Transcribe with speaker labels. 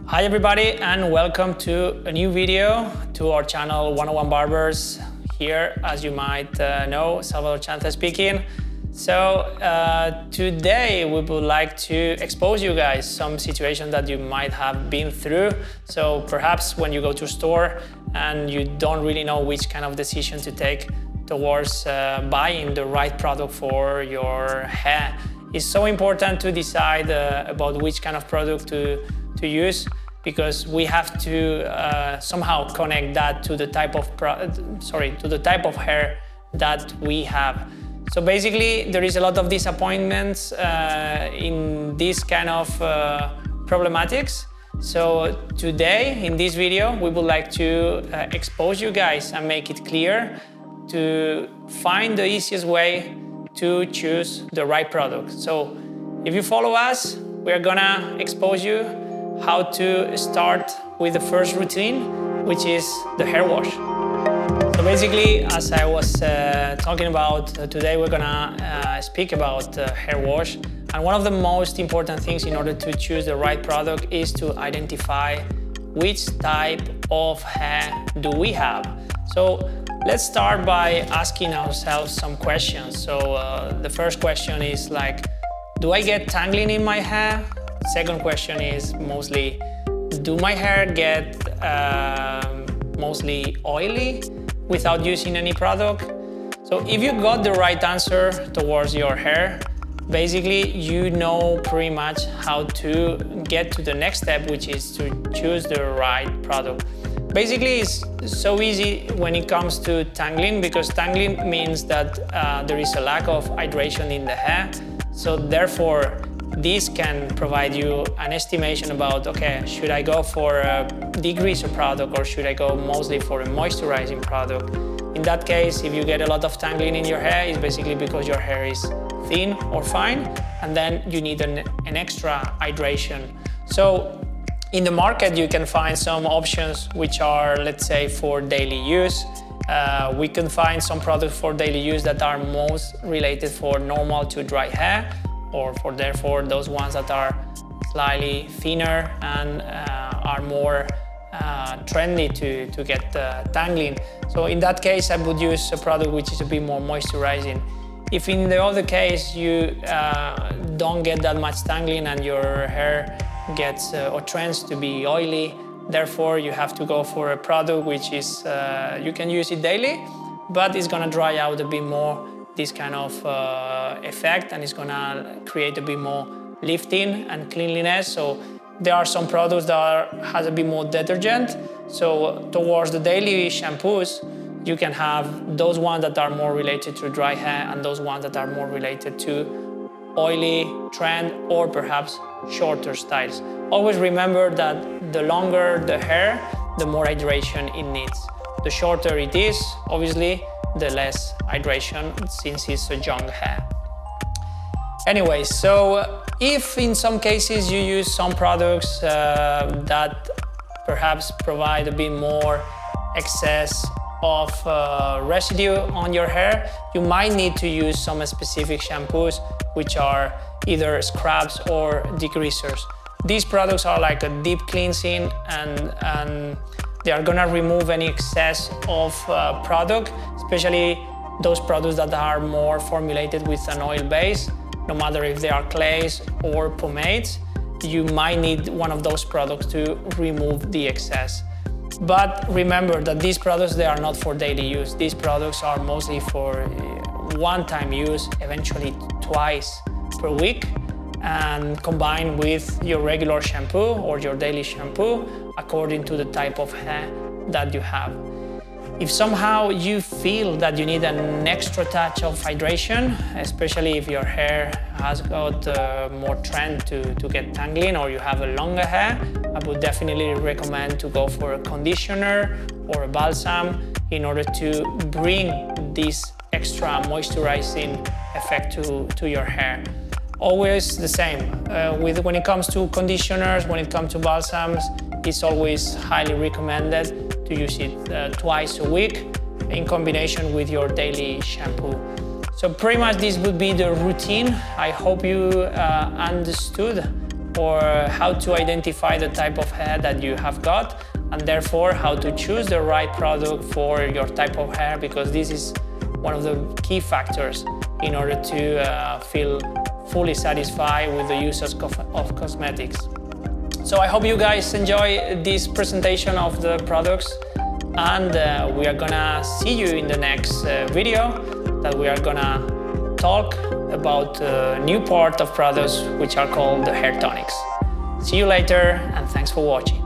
Speaker 1: Hi everybody and welcome to a new video to our channel 101 Barbers. Here, as you might know, Salvador Chanta speaking. So today we would like to expose you guys some situations that you might have been through. So perhaps when you go to a store and you don't really know which kind of decision to take towards buying the right product for your hair. It's so important to decide about which kind of product to use, because we have to somehow connect that to the type of hair that we have. So basically, there is a lot of disappointments in this kind of problematics. So today, in this video, we would like to expose you guys and make it clear to find the easiest way to choose the right product. So if you follow us, we're gonna expose you how to start with the first routine, which is the hair wash. So basically, as I was talking about, today we're gonna speak about hair wash. And one of the most important things in order to choose the right product is to identify which type of hair do we have. So let's start by asking ourselves some questions. So the first question is like, do I get tangling in my hair? Second question is mostly, do my hair get mostly oily without using any product? So if you got the right answer towards your hair, basically you know pretty much how to get to the next step, which is to choose the right product. Basically, it's so easy when it comes to tangling, because tangling means that there is a lack of hydration in the hair. So therefore, this can provide you an estimation about, okay, should I go for a degreaser product or should I go mostly for a moisturizing product? In that case, if you get a lot of tangling in your hair, it's basically because your hair is thin or fine, and then you need an extra hydration. So in the market, you can find some options which are, let's say, for daily use. We can find some products for daily use that are most related for normal to dry hair, or for therefore those ones that are slightly thinner and are more trendy to get tangling. So in that case, I would use a product which is a bit more moisturizing. If in the other case you don't get that much tangling and your hair gets or trends to be oily, therefore you have to go for a product which is, you can use it daily, but it's gonna dry out a bit more this kind of effect, and it's gonna create a bit more lifting and cleanliness. So there are some products that has a bit more detergent. So towards the daily shampoos, you can have those ones that are more related to dry hair and those ones that are more related to oily trend or perhaps shorter styles. Always remember that the longer the hair, the more hydration it needs. The shorter it is, obviously, the less hydration, since it's a young hair. Anyway, so if in some cases you use some products that perhaps provide a bit more excess of residue on your hair, you might need to use some specific shampoos, which are either scrubs or degreasers. These products are like a deep cleansing, and they are gonna remove any excess of product, especially those products that are more formulated with an oil base. No matter if they are clays or pomades, you might need one of those products to remove the excess. But remember that these products, they are not for daily use. These products are mostly for one-time use, eventually twice per week, and combined with your regular shampoo or your daily shampoo according to the type of hair that you have. If somehow you feel that you need an extra touch of hydration, especially if your hair has got more trend to get tangling, or you have a longer hair, I would definitely recommend to go for a conditioner or a balsam in order to bring this extra moisturizing effect to your hair. Always the same. When it comes to conditioners, when it comes to balsams, it's always highly recommended to use it twice a week in combination with your daily shampoo. So pretty much this would be the routine. I hope you understood or how to identify the type of hair that you have got, and therefore how to choose the right product for your type of hair, because this is one of the key factors in order to feel fully satisfied with the use of cosmetics. So I hope you guys enjoy this presentation of the products, and we are gonna see you in the next video that we are gonna talk about a new part of products which are called the hair tonics. See you later, and thanks for watching.